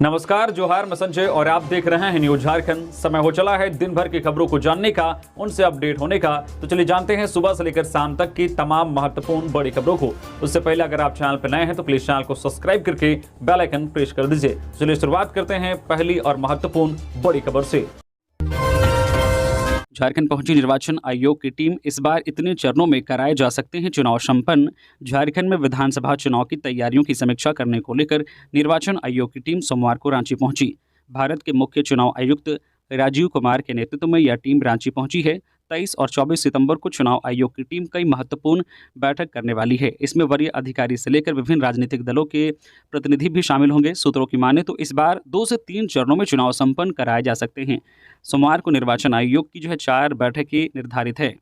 नमस्कार, जोहार, मैं संजय और आप देख रहे हैं न्यूज झारखंड। समय हो चला है दिन भर की खबरों को जानने का, उनसे अपडेट होने का। तो चलिए जानते हैं सुबह से लेकर शाम तक की तमाम महत्वपूर्ण बड़ी खबरों को। उससे पहले अगर आप चैनल पर नए हैं तो प्लीज चैनल को सब्सक्राइब करके बेल आइकन प्रेस कर दीजिए। चलिए शुरुआत करते हैं पहली और महत्वपूर्ण बड़ी खबर से। झारखंड पहुंची निर्वाचन आयोग की टीम। इस बार इतने चरणों में कराए जा सकते हैं चुनाव संपन्न। झारखंड में विधानसभा चुनाव की तैयारियों की समीक्षा करने को लेकर निर्वाचन आयोग की टीम सोमवार को रांची पहुंची। भारत के मुख्य चुनाव आयुक्त राजीव कुमार के नेतृत्व में यह टीम रांची पहुंची है। 23 और 24 सितंबर को चुनाव आयोग की टीम कई महत्वपूर्ण बैठक करने वाली है। इसमें वरीय अधिकारी से लेकर विभिन्न राजनीतिक दलों के प्रतिनिधि भी शामिल होंगे। सूत्रों की माने तो इस बार 2 से 3 चरणों में चुनाव संपन्न कराए जा सकते हैं। सोमवार को निर्वाचन आयोग की 4 बैठकें निर्धारित है।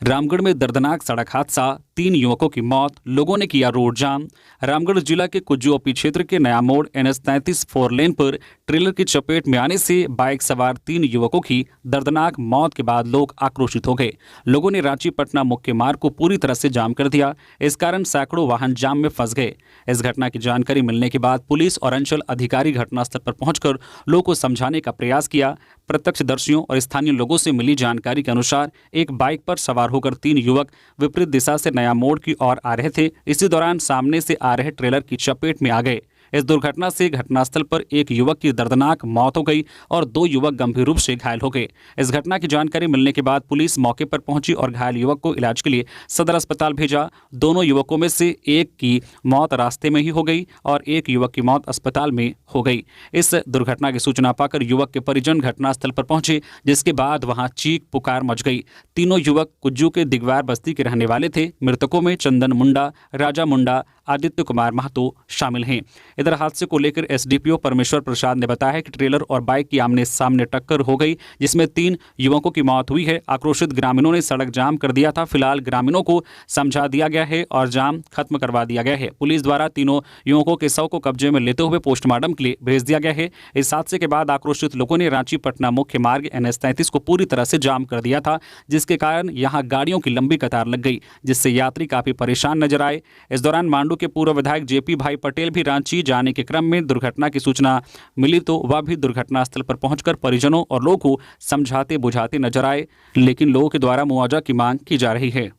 रामगढ़ में दर्दनाक सड़क हादसा, 3 युवकों की मौत, लोगों ने किया रोड जाम। रामगढ़ जिला के कुज्जू ओपी क्षेत्र के नया मोड़ NH-33 4 लेन पर ट्रेलर की चपेट में आने से बाइक सवार 3 युवकों की दर्दनाक मौत के बाद लोग आक्रोशित हो गए। लोगों ने रांची पटना मुख्य मार्ग को पूरी तरह से जाम कर दिया। इस कारण सैकड़ों वाहन जाम में फंस गए। इस घटना की जानकारी मिलने के बाद पुलिस और अंचल अधिकारी घटनास्थल पर पहुंचकर लोगों को समझाने का प्रयास किया। प्रत्यक्षदर्शियों और स्थानीय लोगों से मिली जानकारी के अनुसार एक बाइक पर सवार होकर 3 युवक विपरीत दिशा से नया मोड़ की ओर आ रहे थे। इसी दौरान सामने से आ रहे ट्रेलर की चपेट में आ गए। इस दुर्घटना से घटनास्थल पर एक युवक की दर्दनाक मौत हो गई और 2 युवक गंभीर रूप से घायल हो गए। इस घटना की जानकारी मिलने के बाद पुलिस मौके पर पहुंची और घायल युवक को इलाज के लिए सदर अस्पताल भेजा। दोनों युवकों में से एक की मौत रास्ते में ही हो गई और एक युवक की मौत अस्पताल में हो गई। इस दुर्घटना की सूचना पाकर युवक के परिजन घटनास्थल पर पहुंचे, जिसके बाद वहां चीख पुकार मच गई। तीनों युवक कुज्जू के दिगवार बस्ती के रहने वाले थे। मृतकों में चंदन मुंडा, राजा मुंडा, आदित्य कुमार महतो शामिल हैं। इधर हादसे को लेकर SDPO परमेश्वर प्रसाद ने बताया कि ट्रेलर और बाइक की आमने सामने टक्कर हो गई, जिसमें 3 युवकों की मौत हुई है। आक्रोशित ग्रामीणों ने सड़क जाम कर दिया था। फिलहाल ग्रामीणों को समझा दिया गया है और जाम खत्म करवा दिया गया है। पुलिस द्वारा तीनों युवकों के शव को कब्जे में लेते हुए पोस्टमार्टम के लिए भेज दिया गया है। इस हादसे के बाद आक्रोशित लोगों ने रांची पटना मुख्य मार्ग NH-33 को पूरी तरह से जाम कर दिया था, जिसके कारण यहां गाड़ियों की लंबी कतार लग गई, जिससे यात्री काफी परेशान नजर आए। इस दौरान मांडू के पूर्व विधायक JP भाई पटेल भी रांची जाने के क्रम में दुर्घटना की सूचना मिली तो वह भी दुर्घटनास्थल पर पहुंचकर परिजनों और लोगों को समझाते बुझाते नजर आए, लेकिन लोगों के द्वारा मुआवजा की मांग की जा रही है।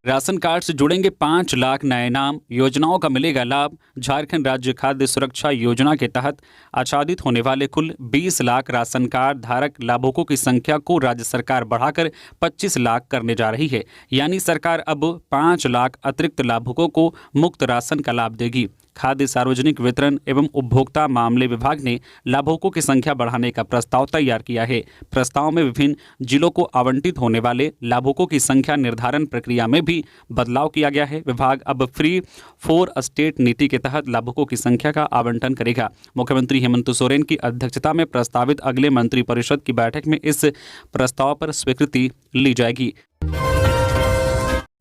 राशन कार्ड से जुड़ेंगे 5 लाख नए नाम, योजनाओं का मिलेगा लाभ। झारखंड राज्य खाद्य सुरक्षा योजना के तहत आच्छादित होने वाले कुल 20 लाख राशन कार्ड धारक लाभुकों की संख्या को राज्य सरकार बढ़ाकर 25 लाख करने जा रही है। यानी सरकार अब 5 लाख अतिरिक्त लाभुकों को मुफ्त राशन का लाभ देगी। खाद्य सार्वजनिक वितरण एवं उपभोक्ता मामले विभाग ने लाभुकों की संख्या बढ़ाने का प्रस्ताव तैयार किया है। प्रस्ताव में विभिन्न जिलों को आवंटित होने वाले लाभुकों की संख्या निर्धारण प्रक्रिया में भी बदलाव किया गया है। विभाग अब फ्री फॉर स्टेट नीति के तहत लाभुकों की संख्या का आवंटन करेगा। मुख्यमंत्री हेमंत सोरेन की अध्यक्षता में प्रस्तावित अगले मंत्रिपरिषद की बैठक में इस प्रस्ताव पर स्वीकृति ली जाएगी।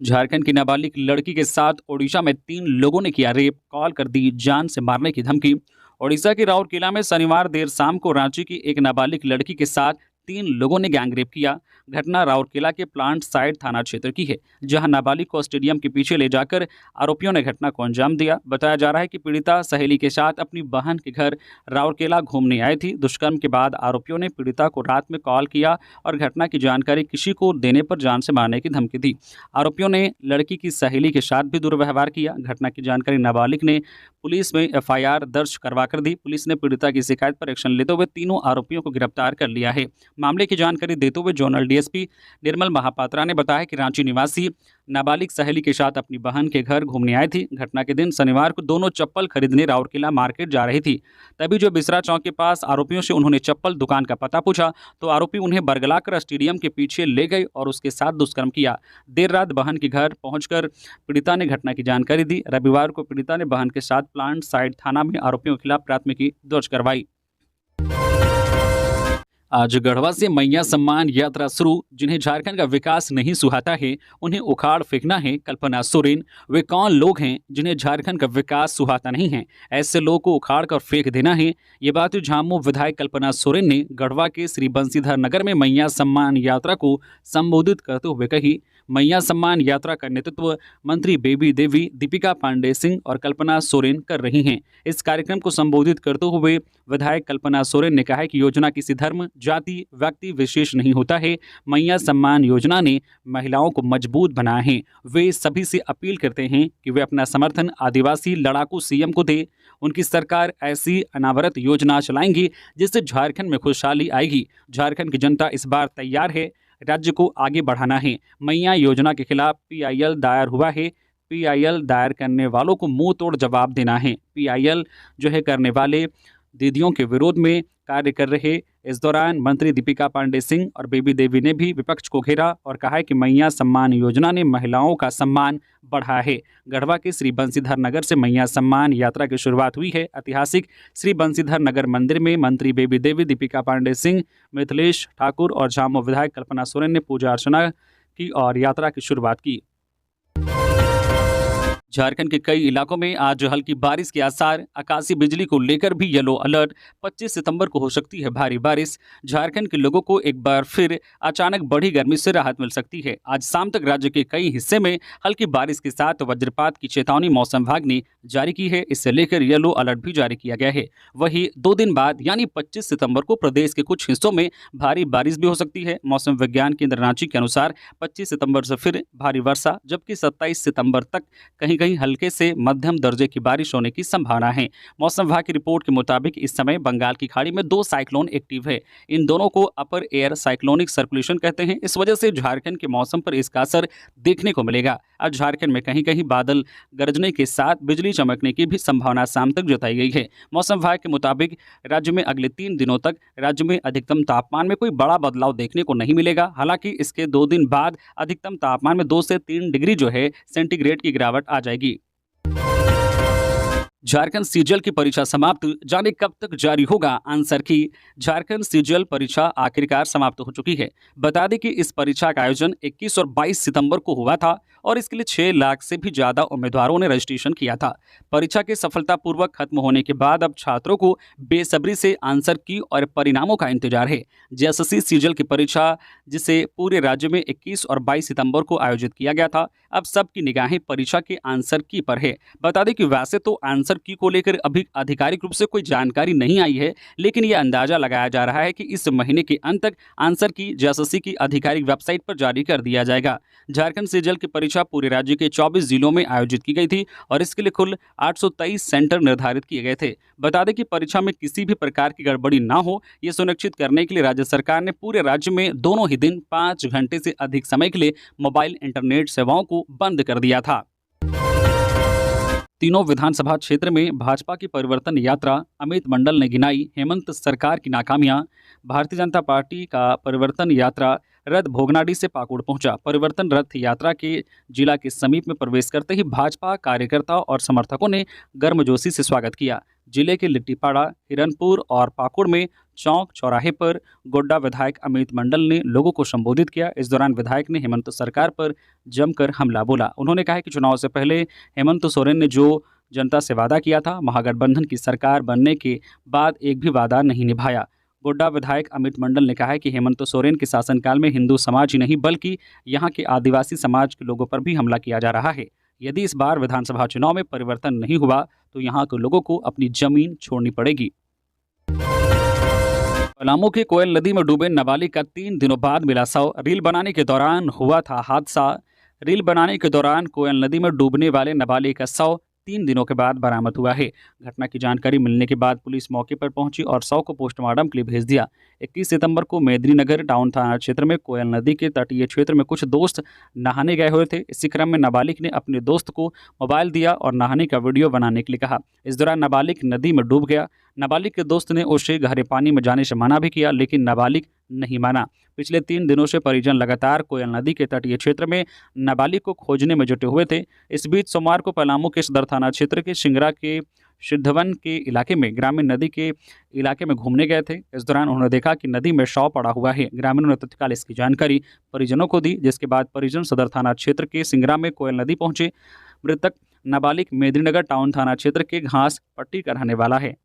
झारखंड की नाबालिग लड़की के साथ ओडिशा में 3 लोगों ने किया रेप, कॉल कर दी जान से मारने की धमकी। ओडिशा के राउरकेला में शनिवार देर शाम को रांची की एक नाबालिग लड़की के साथ 3 लोगों ने गैंगरेप किया। घटना राउरकेला के प्लांट साइड थाना क्षेत्र की है, जहां नाबालिग को स्टेडियम के पीछे ले जाकर आरोपियों ने घटना को अंजाम दिया। बताया जा रहा है कि पीड़िता सहेली के साथ अपनी बहन के घर राउरकेला घूमने आई थी। दुष्कर्म के बाद आरोपियों ने पीड़िता को रात में कॉल किया और घटना की जानकारी किसी को देने पर जान से मारने की धमकी दी। आरोपियों ने लड़की की सहेली के साथ भी दुर्व्यवहार किया। घटना की जानकारी नाबालिग ने पुलिस में FIR दर्ज करवा कर दी। पुलिस ने पीड़िता की शिकायत पर एक्शन लेते हुए तीनों आरोपियों को गिरफ्तार कर लिया है। मामले की जानकारी देते हुए जोनल DSP निर्मल महापात्रा ने बताया कि रांची निवासी नाबालिग सहेली के साथ अपनी बहन के घर घूमने आई थी। घटना के दिन शनिवार को दोनों चप्पल खरीदने राउरकेला मार्केट जा रही थी। तभी जो बिसरा चौक के पास आरोपियों से उन्होंने चप्पल दुकान का पता पूछा तो आरोपी उन्हें बरगलाकर स्टेडियम के पीछे ले गए और उसके साथ दुष्कर्म किया। देर रात बहन के घर पहुंचकर पीड़िता ने घटना की जानकारी दी। रविवार को पीड़िता ने बहन के साथ प्लांट साइड थाना में आरोपियों के खिलाफ प्राथमिकी दर्ज करवाई। आज गढ़वा से मैया सम्मान यात्रा शुरू। जिन्हें झारखंड का विकास नहीं सुहाता है उन्हें उखाड़ फेंकना है। कल्पना सोरेन वे कौन लोग हैं जिन्हें झारखंड का विकास सुहाता नहीं है? ऐसे लोगों को उखाड़ कर फेंक देना है। ये बात झामू विधायक कल्पना सोरेन ने गढ़वा के श्री बंशीधर नगर में मैया सम्मान यात्रा को संबोधित करते हुए कही। मैया सम्मान यात्रा का नेतृत्व मंत्री बेबी देवी, दीपिका पांडे सिंह और कल्पना सोरेन कर रही हैं। इस कार्यक्रम को संबोधित करते हुए विधायक कल्पना सोरेन ने कहा कि योजना किसी धर्म, जाति, व्यक्ति विशेष नहीं होता है। मैया सम्मान योजना ने महिलाओं को मजबूत बनाया है। वे सभी से अपील करते हैं कि वे अपना समर्थन आदिवासी लड़ाकू सीएम को दे। उनकी सरकार ऐसी अनावरत योजना चलाएंगी जिससे झारखंड में खुशहाली आएगी। झारखंड की जनता इस बार तैयार है, राज्य को आगे बढ़ाना है। मैया योजना के खिलाफ PIL दायर हुआ है। PIL दायर करने वालों को मुंह तोड़ जवाब देना है। PIL जो है करने वाले दीदियों के विरोध में कार्य कर रहे। इस दौरान मंत्री दीपिका पांडे सिंह और बेबी देवी ने भी विपक्ष को घेरा और कहा कि मैया सम्मान योजना ने महिलाओं का सम्मान बढ़ाया है। गढ़वा के श्री बंसीधर नगर से मैया सम्मान यात्रा की शुरुआत हुई है। ऐतिहासिक श्री बंसीधर नगर मंदिर में मंत्री बेबी देवी, दीपिका पांडे सिंह, मिथिलेश ठाकुर और झामो विधायक कल्पना सोरेन ने पूजा अर्चना की और यात्रा की शुरुआत की। झारखंड के कई इलाकों में आज हल्की बारिश के आसार। आकाशीय बिजली को लेकर भी येलो अलर्ट। 25 सितंबर को हो सकती है भारी बारिश। झारखंड के लोगों को एक बार फिर अचानक बढ़ी गर्मी से राहत मिल सकती है। आज शाम तक राज्य के कई हिस्से में हल्की बारिश के साथ वज्रपात की चेतावनी मौसम विभाग ने जारी की है। इससे लेकर येलो अलर्ट भी जारी किया गया है। वहीं 2 दिन बाद यानी 25 सितंबर को प्रदेश के कुछ हिस्सों में भारी बारिश भी हो सकती है। मौसम विज्ञान केंद्र रांची के अनुसार 25 सितंबर से फिर भारी वर्षा, जबकि 27 सितंबर तक कहीं कहीं हल्के से मध्यम दर्जे की बारिश होने की संभावना है। मौसम विभाग की रिपोर्ट के मुताबिक इस समय बंगाल की खाड़ी में 2 साइक्लोन एक्टिव है। इन दोनों को अपर एयर साइक्लोनिक सर्कुलेशन कहते हैं। इस वजह से झारखंड के मौसम पर इसका असर देखने को मिलेगा। आज झारखंड में कहीं कहीं बादल गरजने के साथ बिजली चमकने की भी संभावना शाम तक जताई गई है। मौसम विभाग के मुताबिक राज्य में अगले 3 दिनों तक राज्य में अधिकतम तापमान में कोई बड़ा बदलाव देखने को नहीं मिलेगा। हालांकि इसके 2 दिन बाद अधिकतम तापमान में 2 से 3 डिग्री जो है सेंटीग्रेड की गिरावट आ जाएगी। झारखंड सीजीएल की परीक्षा समाप्त, जाने कब तक जारी होगा आंसर की। झारखंड सीजीएल परीक्षा आखिरकार समाप्त हो चुकी है। बता दें कि इस परीक्षा का आयोजन 21 और 22 सितंबर को हुआ था और इसके लिए 6 लाख से भी ज़्यादा उम्मीदवारों ने रजिस्ट्रेशन किया था। परीक्षा के सफलतापूर्वक खत्म होने के बाद अब छात्रों को बेसब्री से आंसर की और परिणामों का इंतजार है। जेएसएससी सीजीएल की परीक्षा, जिसे पूरे राज्य में 21 और 22 सितंबर को आयोजित किया गया था, अब सबकी निगाहें परीक्षा के आंसर की पर है। बता दें कि वैसे तो आंसर की को लेकर अभी आधिकारिक रूप से कोई जानकारी नहीं आई है, लेकिन यह अंदाजा लगाया जा रहा है कि इस महीने के अंत तक आंसर की जेएसएससी की आधिकारिक वेबसाइट पर जारी कर दिया जाएगा। झारखंड सीजीएल की परीक्षा पूरे राज्य के 24 जिलों में आयोजित की गई थी और इसके लिए कुल 823 सेंटर निर्धारित किए गए थे। बता दें कि परीक्षा में किसी भी प्रकार की गड़बड़ी ना हो, यह सुनिश्चित करने के लिए राज्य सरकार ने पूरे राज्य में दोनों ही दिन 5 घंटे से अधिक समय के लिए मोबाइल इंटरनेट सेवाओं को बंद कर दिया था। तीनों विधानसभा क्षेत्र में भाजपा की परिवर्तन यात्रा, अमित मंडल ने गिनाई हेमंत सरकार की नाकामियां। भारतीय जनता पार्टी का परिवर्तन यात्रा रथ भोगनाडीह से पाकुड़ पहुंचा। परिवर्तन रथ यात्रा के जिला के समीप में प्रवेश करते ही भाजपा कार्यकर्ताओं और समर्थकों ने गर्मजोशी से स्वागत किया। जिले के लिट्टीपाड़ा, हिरनपुर और पाकुड़ में चौक चौराहे पर गोड्डा विधायक अमित मंडल ने लोगों को संबोधित किया। इस दौरान विधायक ने हेमंत सरकार पर जमकर हमला बोला। उन्होंने कहा कि चुनाव से पहले हेमंत सोरेन ने जो जनता से वादा किया था, महागठबंधन की सरकार बनने के बाद एक भी वादा नहीं निभाया। गोड्डा विधायक अमित मंडल ने कहा कि हेमंत सोरेन के शासनकाल में हिंदू समाज ही नहीं बल्कि यहाँ के आदिवासी समाज के लोगों पर भी हमला किया जा रहा है। यदि इस बार विधानसभा चुनाव में परिवर्तन नहीं हुआ तो यहाँ के लोगों को अपनी जमीन छोड़नी पड़ेगी। पलामू के कोयल नदी में डूबे नाबालिग का 3 दिनों बाद मिला शव। रील बनाने के दौरान हुआ था हादसा। रील बनाने के दौरान कोयल नदी में डूबने वाले नाबालिग का शव 3 दिनों के बाद बरामद हुआ है। घटना की जानकारी मिलने के बाद पुलिस मौके पर पहुंची और शव को पोस्टमार्टम के लिए भेज दिया। 21 सितंबर को मेदिनीनगर टाउन थाना क्षेत्र में कोयल नदी के तटीय क्षेत्र में कुछ दोस्त नहाने गए हुए थे। इसी क्रम में नाबालिग ने अपने दोस्त को मोबाइल दिया और नहाने का वीडियो बनाने के लिए कहा। इस दौरान नाबालिग नदी में डूब गया। नाबालिग के दोस्त ने उसे गहरे पानी में जाने से मना भी किया, लेकिन नाबालिग नहीं माना। पिछले 3 दिनों से परिजन लगातार कोयल नदी के तटीय क्षेत्र में नाबालिग को खोजने में जुटे हुए थे। इस बीच सोमवार को पलामू के सदर थाना क्षेत्र के सिंगरा के सिद्धवन के इलाके में ग्रामीण नदी के इलाके में घूमने गए थे। इस दौरान उन्होंने देखा कि नदी में शव पड़ा हुआ है। ग्रामीणों ने तत्काल इसकी जानकारी परिजनों को दी, जिसके बाद परिजन सदर थाना क्षेत्र के सिंगरा में कोयल नदी पहुंचे। मृतक नाबालिग मेदिनीनगर टाउन थाना क्षेत्र के घास पट्टी का रहने वाला है।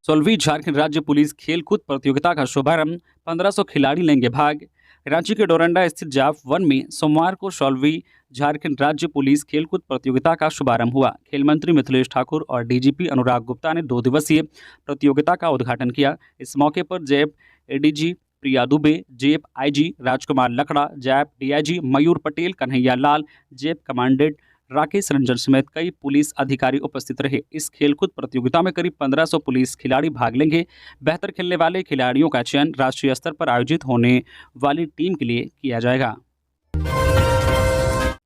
16वीं झारखंड राज्य पुलिस खेलकूद प्रतियोगिता का शुभारंभ, 1500 खिलाड़ी लेंगे भाग। रांची के डोरंडा स्थित जाप वन में सोमवार को 16वीं झारखंड राज्य पुलिस खेलकूद प्रतियोगिता का शुभारंभ हुआ। खेल मंत्री मिथिलेश ठाकुर और डीजीपी अनुराग गुप्ता ने 2 दिवसीय प्रतियोगिता का उद्घाटन किया। इस मौके पर जैप एडीजी प्रिया दुबे, जैप आईजी राजकुमार लकड़ा, जैप डीआईजी मयूर पटेल, कन्हैया लाल, जैप कमांडेंट राकेश रंजन समेत कई पुलिस अधिकारी उपस्थित रहे। इस खेलकूद प्रतियोगिता में करीब 1500 पुलिस खिलाड़ी भाग लेंगे। बेहतर खेलने वाले खिलाड़ियों का चयन राष्ट्रीय स्तर पर आयोजित होने वाली टीम के लिए किया जाएगा।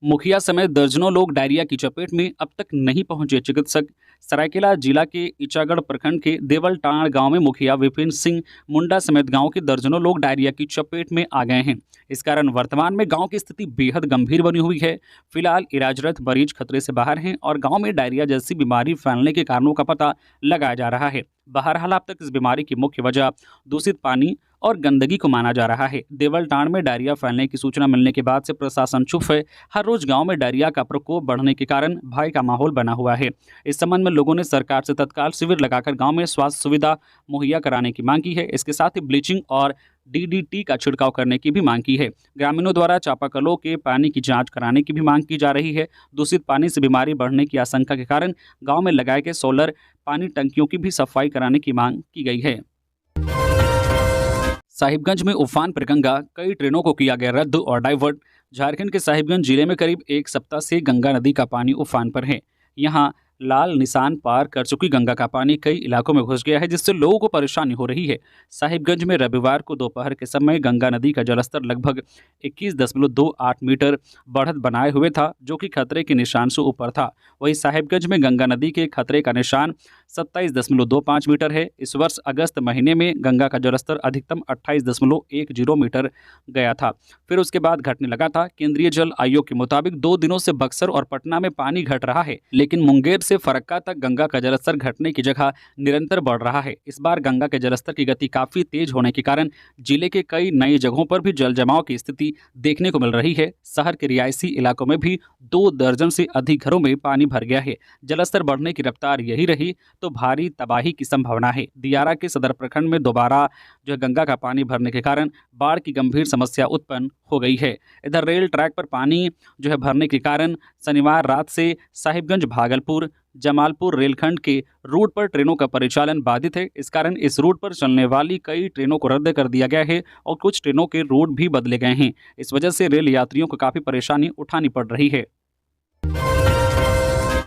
मुखिया समेत दर्जनों लोग डायरिया की चपेट में, अब तक नहीं पहुंचे चिकित्सक। सरायकेला जिला के इचागढ़ प्रखंड के देवलटाण गांव में मुखिया विपिन सिंह मुंडा समेत गांव के दर्जनों लोग डायरिया की चपेट में आ गए हैं। इस कारण वर्तमान में गांव की स्थिति बेहद गंभीर बनी हुई है। फिलहाल इलाजरत मरीज खतरे से बाहर हैं और गांव में डायरिया जैसी बीमारी फैलने के कारणों का पता लगाया जा रहा है। बहरहाल अब तक इस बीमारी की मुख्य वजह दूषित पानी और गंदगी को माना जा रहा है। देवलटाण में डायरिया फैलने की सूचना मिलने के बाद से प्रशासन चुप है। हर रोज गांव में डायरिया का प्रकोप बढ़ने के कारण भय का माहौल बना हुआ है। इस संबंध में लोगों ने सरकार से तत्काल शिविर लगाकर गांव में स्वास्थ्य सुविधा मुहैया कराने की मांग की है। इसके साथ ही ब्लीचिंग और डीडीटी का छिड़काव करने की भी मांग की है। ग्रामीणों द्वारा चापाकलों के पानी की जांच कराने की भी मांग की जा रही है। दूषित पानी से बीमारी बढ़ने की आशंका के कारण गांव में लगाए गए सोलर पानी टंकियों की भी सफाई कराने की मांग की गई है। साहिबगंज में उफान पर गंगा, कई ट्रेनों को किया गया रद्द और डाइवर्ट। झारखंड के साहिबगंज जिले में करीब 1 सप्ताह से गंगा नदी का पानी उफान पर है। यहाँ लाल निशान पार कर चुकी गंगा का पानी कई इलाकों में घुस गया है, जिससे लोगों को परेशानी हो रही है। साहिबगंज में रविवार को दोपहर के समय गंगा नदी का जलस्तर लगभग 21.28 मीटर बढ़त बनाए हुए था, जो कि खतरे के निशान से ऊपर था। वहीं साहिबगंज में गंगा नदी के खतरे का निशान 27.25 मीटर है। इस वर्ष अगस्त महीने में गंगा का जलस्तर अधिकतम 28.10 मीटर गया था, फिर उसके बाद घटने लगा था। केंद्रीय जल आयोग के मुताबिक 2 दिनों से बक्सर और पटना में पानी घट रहा है, लेकिन मुंगेर से फरक्का तक गंगा का जलस्तर घटने की जगह निरंतर बढ़ रहा है। इस बार गंगा के जलस्तर की गति काफी तेज होने के कारण जिले के कई नई जगहों पर भी जल जमाव की स्थिति देखने को मिल रही है। शहर के रिहायशी इलाकों में भी 2 दर्जन से अधिक घरों में पानी भर गया है। जलस्तर बढ़ने की रफ्तार यही रही तो भारी तबाही की संभावना है। दियारा के सदर प्रखंड में दोबारा गंगा का पानी भरने के कारण बाढ़ की गंभीर समस्या उत्पन्न हो गई है। इधर रेल ट्रैक पर पानी भरने के कारण शनिवार रात से साहिबगंज भागलपुर जमालपुर रेलखंड के रूट पर ट्रेनों का परिचालन बाधित है। इस कारण इस रूट पर चलने वाली कई ट्रेनों को रद्द कर दिया गया है और कुछ ट्रेनों के रूट भी बदले गए हैं। इस वजह से रेल यात्रियों को काफ़ी परेशानी उठानी पड़ रही है।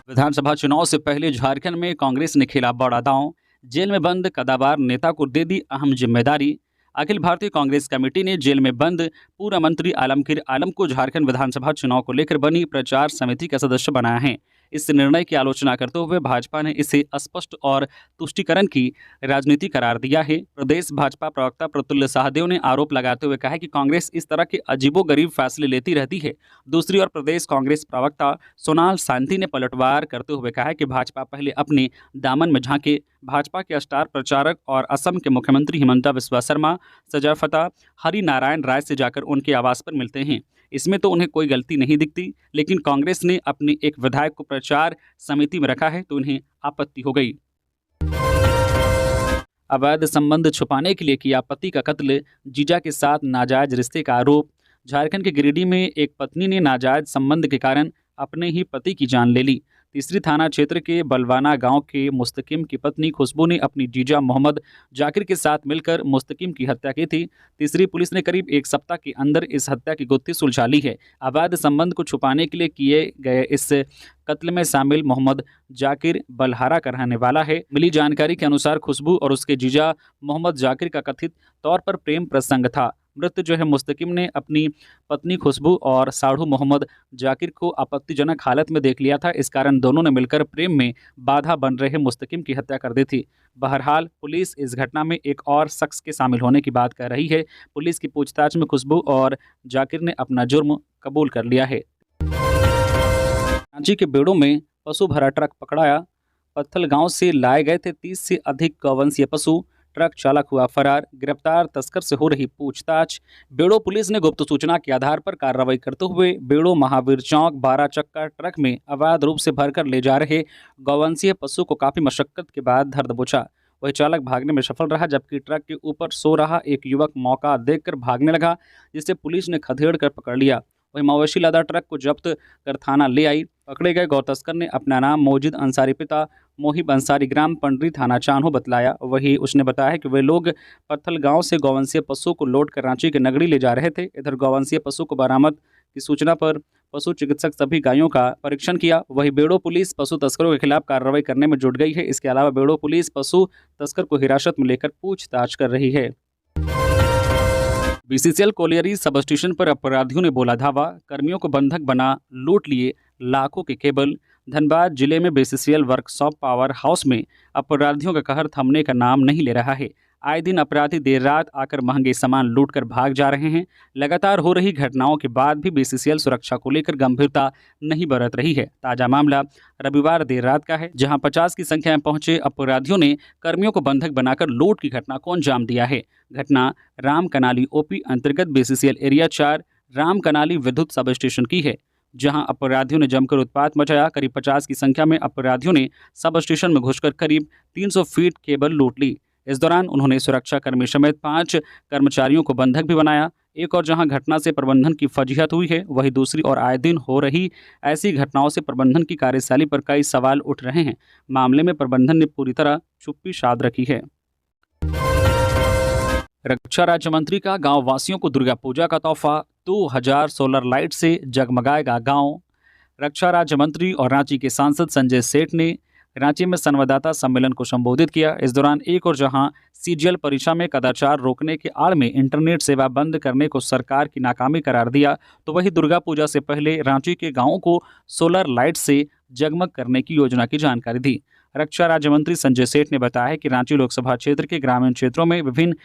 विधानसभा चुनाव से पहले झारखंड में कांग्रेस ने खेला बड़ा दांव। जेल में बंद कदावर नेता को दे दी अहम जिम्मेदारी। अखिल भारतीय कांग्रेस कमेटी ने जेल में बंद पूर्व मंत्री आलमगीर आलम को झारखंड विधानसभा चुनाव को लेकर बनी प्रचार समिति का सदस्य बनाया है। इस निर्णय की आलोचना करते हुए भाजपा ने इसे अस्पष्ट और तुष्टीकरण की राजनीति करार दिया है। प्रदेश भाजपा प्रवक्ता प्रफुल्ल सहदेव ने आरोप लगाते हुए कहा है कि कांग्रेस इस तरह के अजीबोगरीब फैसले लेती रहती है। दूसरी ओर प्रदेश कांग्रेस प्रवक्ता सोनाल शांति ने पलटवार करते हुए कहा है कि भाजपा पहले अपने दामन में झांके। भाजपा के स्टार प्रचारक और असम के मुख्यमंत्री हिमंता बिस्वा शर्मा सजाफता हरि नारायण राय से जाकर उनके आवास पर मिलते हैं। इसमें तो उन्हें कोई गलती नहीं दिखती, लेकिन कांग्रेस ने अपने एक विधायक को प्रचार समिति में रखा है तो उन्हें आपत्ति हो गई। अवैध संबंध छुपाने के लिए किया पति का कत्ल, जीजा के साथ नाजायज रिश्ते का आरोप। झारखंड के गिरिडीह में एक पत्नी ने नाजायज संबंध के कारण अपने ही पति की जान ले ली। तीसरी थाना क्षेत्र के बलवाना गांव के मुस्तकिम की पत्नी खुशबू ने अपनी जीजा मोहम्मद जाकिर के साथ मिलकर मुस्तकिम की हत्या की थी। तीसरी पुलिस ने करीब 1 सप्ताह के अंदर इस हत्या की गुत्थी सुलझा ली है। अवैध संबंध को छुपाने के लिए किए गए इस कत्ल में शामिल मोहम्मद जाकिर बलहारा का रहने वाला है। मिली जानकारी के अनुसार खुशबू और उसके जीजा मोहम्मद जाकिर का कथित तौर पर प्रेम प्रसंग था। मृत मुस्तकिम ने अपनी पत्नी खुशबू और साढ़ू मोहम्मद जाकिर को आपत्तिजनक हालत में देख लिया था। इस कारण दोनों ने मिलकर प्रेम में बाधा बन रहे मुस्तकिम की हत्या कर दी थी। बहरहाल पुलिस इस घटना में एक और शख्स के शामिल होने की बात कर रही है। पुलिस की पूछताछ में खुशबू और जाकिर ने अपना जुर्म कबूल कर लिया है। रांची के बेड़ों में पशु भरा ट्रक पकड़ाया। पत्थल गांव से लाए गए थे 30 से अधिक गौवंशीय पशु। ट्रक चालक हुआ फरार। गिरफ्तार तस्कर से हो रही पूछताछ। बेड़ो पुलिस ने गुप्त सूचना के आधार पर कार्रवाई करते हुए बेड़ो महावीर चौक 12 चक्का ट्रक में अवैध रूप से भरकर ले जा रहे गौवंशीय पशु को काफी मशक्कत के बाद धर दबोचा। वही चालक भागने में सफल रहा, जबकि ट्रक के ऊपर सो रहा एक युवक मौका देखकर भागने लगा, जिससे पुलिस ने खदेड़ कर पकड़ लिया। वही मवेशी लदा ट्रक को जब्त कर थाना ले आई। पकड़े गए गौ तस्कर ने अपना नाम मौजिद अंसारी पिता मोहिब अंसारी ग्राम पंडरी थाना चान्हो बतलाया। वही उसने बताया कि वे लोग पत्थल गांव से गौवंशीय पशु को लौट कर रांची के नगरी ले जा रहे थे। इधर गौवंशीय पशु को बरामद की सूचना पर पशु चिकित्सक सभी गायों का परीक्षण किया। वही बेड़ो पुलिस पशु तस्करों के खिलाफ कार्रवाई करने में जुट गई है। इसके अलावा बेड़ो पुलिस पशु तस्कर को हिरासत में लेकर पूछताछ कर रही है। बीसीसीएल कोलियरी सब स्टेशन पर अपराधियों ने बोला धावा, कर्मियों को बंधक बना लूट लिए लाखों के केबल। धनबाद जिले में बीसीसीएल वर्कशॉप पावर हाउस में अपराधियों का कहर थमने का नाम नहीं ले रहा है। आए दिन अपराधी देर रात आकर महंगे सामान लूटकर भाग जा रहे हैं। लगातार हो रही घटनाओं के बाद भी बीसीसीएल सुरक्षा को लेकर गंभीरता नहीं बरत रही है। ताजा मामला रविवार देर रात का है, जहां 50 की संख्या में पहुंचे अपराधियों ने कर्मियों को बंधक बनाकर लूट की घटना को अंजाम दिया है। घटना राम कनाली ओपी अंतर्गत बीसीसीएल एरिया 4 राम कनाली विद्युत सब स्टेशन की है, जहां अपराधियों ने जमकर उत्पात मचाया। करीब 50 की संख्या में अपराधियों ने सब स्टेशन में घुसकर करीब 300 फीट केबल लूट ली। इस दौरान उन्होंने सुरक्षा कर्मी समेत 5 कर्मचारियों को बंधक भी बनाया। एक और जहां घटना से प्रबंधन की फजीहत हुई है, वहीं दूसरी ओर आए दिन हो रही ऐसी घटनाओं से प्रबंधन की कार्यशैली पर कई सवाल उठ रहे हैं। मामले में प्रबंधन ने पूरी तरह चुप्पी साध रखी है। रक्षा राज्य मंत्री का गांव वासियों को दुर्गा पूजा का तोहफा, 2000 सोलर लाइट से जगमगाएगा गांव। रक्षा राज्य मंत्री और रांची के सांसद संजय सेठ ने रांची में संवाददाता सम्मेलन को संबोधित किया। इस दौरान एक और जहां सीजीएल परीक्षा में कदाचार रोकने के आड़ में इंटरनेट सेवा बंद करने को सरकार की नाकामी करार दिया, तो वहीं दुर्गा पूजा से पहले रांची के गांवों को सोलर लाइट से जगमग करने की योजना की जानकारी दी। रक्षा राज्य मंत्री संजय सेठ ने बताया कि रांची लोकसभा क्षेत्र के ग्रामीण क्षेत्रों में विभिन्न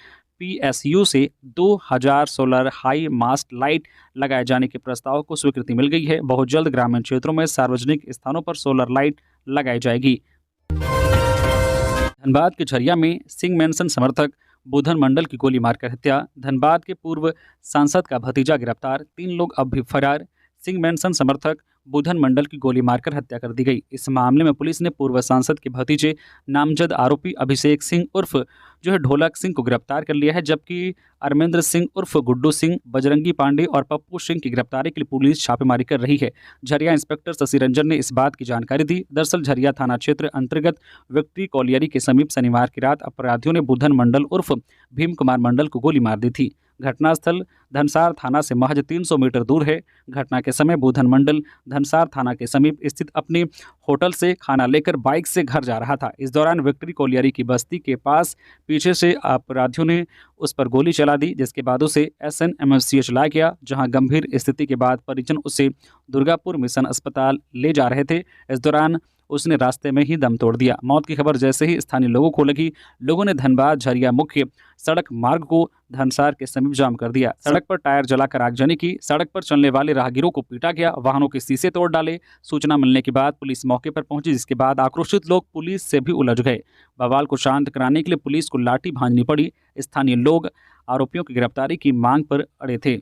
पीएसयू से 2000 सोलर हाई मास्ट लाइट लगाए जाने के प्रस्ताव को स्वीकृति मिल गई है। बहुत जल्द ग्रामीण क्षेत्रों में सार्वजनिक स्थानों पर सोलर लाइट लगाई जाएगी। धनबाद के झरिया में सिंह मेंशन समर्थक बुधन मंडल की गोली मारकर हत्या। धनबाद के पूर्व सांसद का भतीजा गिरफ्तार, 3 लोग अब भी फरार। सिंह मेंशन समर्थक बुधन मंडल की गोली मारकर हत्या कर दी गई। इस मामले में पुलिस ने पूर्व सांसद के भतीजे नामजद आरोपी अभिषेक सिंह उर्फ जो है ढोलक सिंह को गिरफ्तार कर लिया है, जबकि अरमेंद्र सिंह उर्फ गुड्डू सिंह, बजरंगी पांडे और पप्पू सिंह की गिरफ्तारी के लिए पुलिस छापेमारी कर रही है। झरिया इंस्पेक्टर शशि रंजन ने इस बात की जानकारी दी। दरअसल झरिया थाना क्षेत्र अंतर्गत विक्ट्री कॉलियरी के समीप शनिवार की रात अपराधियों ने बुधन मंडल उर्फ भीम कुमार मंडल को गोली मार दी थी। घटनास्थल धनसार थाना से महज 300 मीटर दूर है। घटना के समय बुधन मंडल धनसार थाना के समीप स्थित अपने होटल से खाना लेकर बाइक से घर जा रहा था। इस दौरान विक्ट्री कॉलियरी की बस्ती के पास पीछे से अपराधियों ने उस पर गोली चला दी, जिसके बाद उसे SNMCH लाया गया, जहां गंभीर स्थिति के बाद परिजन उसे दुर्गापुर मिशन अस्पताल ले जा रहे थे। इस दौरान उसने रास्ते में ही दम तोड़ दिया। मौत की खबर जैसे ही स्थानीय लोगों को लगी, लोगों ने धनबाद झरिया मुख्य सड़क मार्ग को धनसार के समीप जाम कर दिया। सड़क पर टायर जलाकर आगजनी की। सड़क पर चलने वाले राहगीरों को पीटा गया, वाहनों के शीशे तोड़ डाले। सूचना मिलने के बाद पुलिस मौके पर पहुंची, जिसके बाद आक्रोशित लोग पुलिस से भी उलझ गए। बवाल को शांत कराने के लिए पुलिस को लाठी भांजनी पड़ी। स्थानीय लोग आरोपियों की गिरफ्तारी की मांग पर अड़े थे।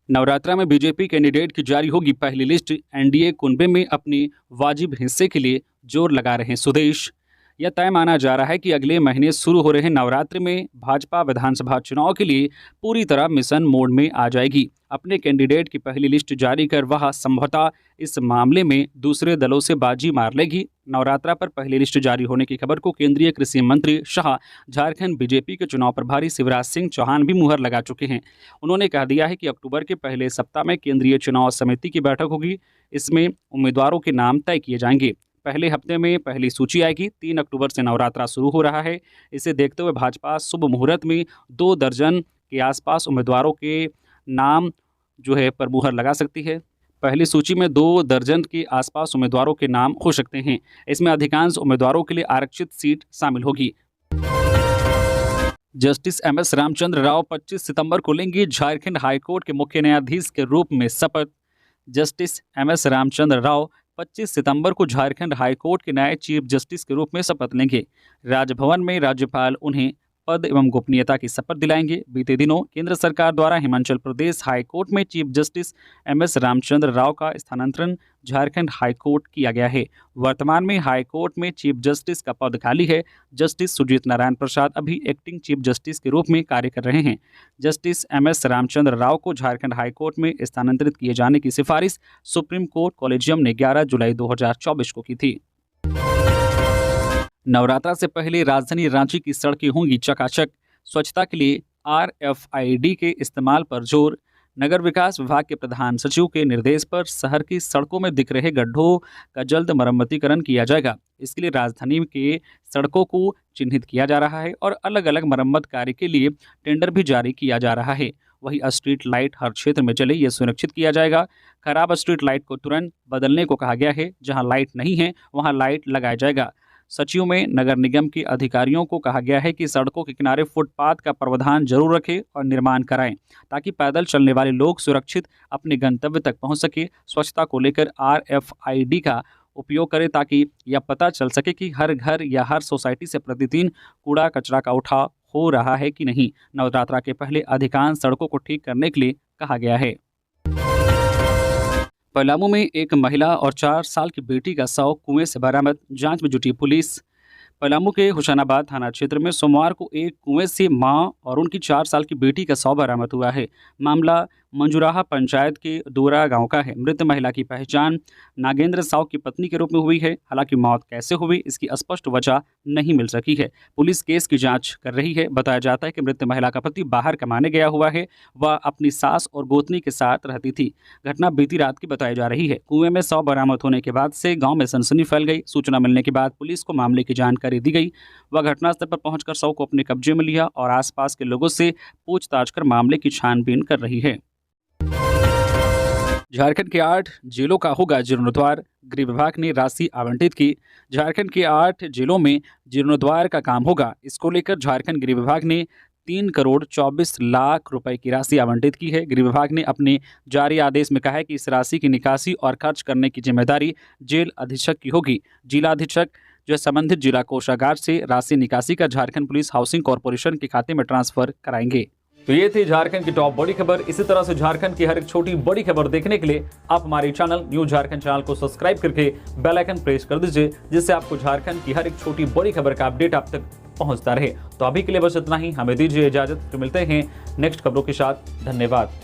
नवरात्रा में बीजेपी कैंडिडेट की जारी होगी पहली लिस्ट। एनडीए कुनबे में अपने वाजिब हिस्से के लिए जोर लगा रहे हैं सुदेश। यह तय माना जा रहा है कि अगले महीने शुरू हो रहे नवरात्र में भाजपा विधानसभा चुनाव के लिए पूरी तरह मिशन मोड में आ जाएगी। अपने कैंडिडेट की पहली लिस्ट जारी कर वह संभवतः इस मामले में दूसरे दलों से बाजी मार लेगी। नवरात्रा पर पहली लिस्ट जारी होने की खबर को केंद्रीय कृषि मंत्री शाह, झारखंड बीजेपी के चुनाव प्रभारी शिवराज सिंह चौहान भी मुहर लगा चुके हैं। उन्होंने कह दिया है कि अक्टूबर के पहले सप्ताह में केंद्रीय चुनाव समिति की बैठक होगी। इसमें उम्मीदवारों के नाम तय किए जाएंगे। पहले हफ्ते में पहली सूची आएगी। 3 अक्टूबर से नवरात्रा शुरू हो रहा है। इसे देखते हुए भाजपा शुभ मुहूर्त में 2 दर्जन के आसपास उम्मीदवारों के नाम जो है पर मुहर लगा सकती है। पहली सूची में 2 दर्जन के आसपास उम्मीदवारों के नाम हो सकते हैं। इसमें अधिकांश उम्मीदवारों के लिए आरक्षित सीट शामिल होगी। जस्टिस MS रामचंद्र राव 25 सितंबर को लेंगे झारखंड हाईकोर्ट के मुख्य न्यायाधीश के रूप में शपथ। जस्टिस MS रामचंद्र राव 25 सितंबर को झारखंड हाईकोर्ट के नए चीफ जस्टिस के रूप में शपथ लेंगे। राजभवन में राज्यपाल उन्हें पद एवं गोपनीयता की शपथ दिलाएंगे। बीते दिनों केंद्र सरकार द्वारा हिमाचल प्रदेश हाई कोर्ट में chief justice MS Ramchandra Rao का स्थानांतरण झारखंड हाई कोर्ट किया गया है। वर्तमान में हाई कोर्ट में चीफ जस्टिस का पद खाली है। जस्टिस सुजीत नारायण प्रसाद अभी एक्टिंग चीफ जस्टिस के रूप में कार्य कर रहे हैं। जस्टिस MS रामचंद्र राव को झारखंड हाई कोर्ट में स्थानांतरित किए जाने की सिफारिश सुप्रीम कोर्ट कॉलेजियम ने 11 जुलाई 2024 को की थी। नवरात्रा से पहले राजधानी रांची की सड़कें होंगी चकाचक। स्वच्छता के लिए RFID के इस्तेमाल पर जोर। नगर विकास विभाग के प्रधान सचिव के निर्देश पर शहर की सड़कों में दिख रहे गड्ढों का जल्द मरम्मतीकरण किया जाएगा। इसके लिए राजधानी के सड़कों को चिन्हित किया जा रहा है और अलग अलग मरम्मत कार्य के लिए टेंडर भी जारी किया जा रहा है। वही स्ट्रीट लाइट हर क्षेत्र में जले, ये सुनिश्चित किया जाएगा। खराब स्ट्रीट लाइट को तुरंत बदलने को कहा गया है। जहां लाइट नहीं है वहां लाइट लगाया जाएगा। सचिव में नगर निगम के अधिकारियों को कहा गया है कि सड़कों के किनारे फुटपाथ का प्रावधान जरूर रखें और निर्माण कराएं ताकि पैदल चलने वाले लोग सुरक्षित अपने गंतव्य तक पहुंच सके। स्वच्छता को लेकर RFID का उपयोग करें ताकि यह पता चल सके कि हर घर या हर सोसाइटी से प्रतिदिन कूड़ा कचरा का उठाव हो रहा है कि नहीं। नवरात्रा के पहले अधिकांश सड़कों को ठीक करने के लिए कहा गया है। पलामू में एक महिला और 4 साल की बेटी का शव कुएं से बरामद, जांच में जुटी पुलिस। पलामू के हुसैनाबाद थाना क्षेत्र में सोमवार को एक कुएं से मां और उनकी 4 साल की बेटी का शव बरामद हुआ है। मामला मंजूराहा पंचायत के दोरा गांव का है। मृत महिला की पहचान नागेंद्र साव की पत्नी के रूप में हुई है। हालांकि मौत कैसे हुई इसकी स्पष्ट वजह नहीं मिल सकी है। पुलिस केस की जांच कर रही है। बताया जाता है कि मृत महिला का पति बाहर कमाने गया हुआ है। वह अपनी सास और गोतनी के साथ रहती थी। घटना बीती रात की बताई जा रही है। कुएं में शव बरामद होने के बाद से गाँव में सनसनी फैल गई। सूचना मिलने के बाद पुलिस को मामले की जानकारी दी गई। वह घटनास्थल पर पहुंचकर शव को अपने कब्जे में लिया और आसपास के लोगों से पूछताछ कर मामले की छानबीन कर रही है। झारखंड के 8 जेलों का होगा जीर्णोद्धार, गृह विभाग ने राशि आवंटित की। झारखंड के 8 जेलों में जीर्णोद्धार का काम होगा। इसको लेकर झारखंड गृह विभाग ने 3 करोड़ 24 लाख रुपए की राशि आवंटित की है। गृह विभाग ने अपने जारी आदेश में कहा है कि इस राशि की निकासी और खर्च करने की जिम्मेदारी जेल अधीक्षक की होगी। जिला अधीक्षक जो संबंधित जिला कोषागार से राशि निकासी का झारखंड पुलिस हाउसिंग कॉर्पोरेशन के खाते में ट्रांसफर कराएंगे। तो ये थी झारखंड की टॉप बड़ी खबर। इसी तरह से झारखंड की हर एक छोटी बड़ी खबर देखने के लिए आप हमारे चैनल न्यूज झारखंड चैनल को सब्सक्राइब करके बेल आइकन प्रेस कर दीजिए, जिससे आपको झारखंड की हर एक छोटी बड़ी खबर का अपडेट आप तक पहुंचता रहे। तो अभी के लिए बस इतना ही। हमें दीजिए इजाजत। तो मिलते हैं नेक्स्ट खबरों के साथ। धन्यवाद।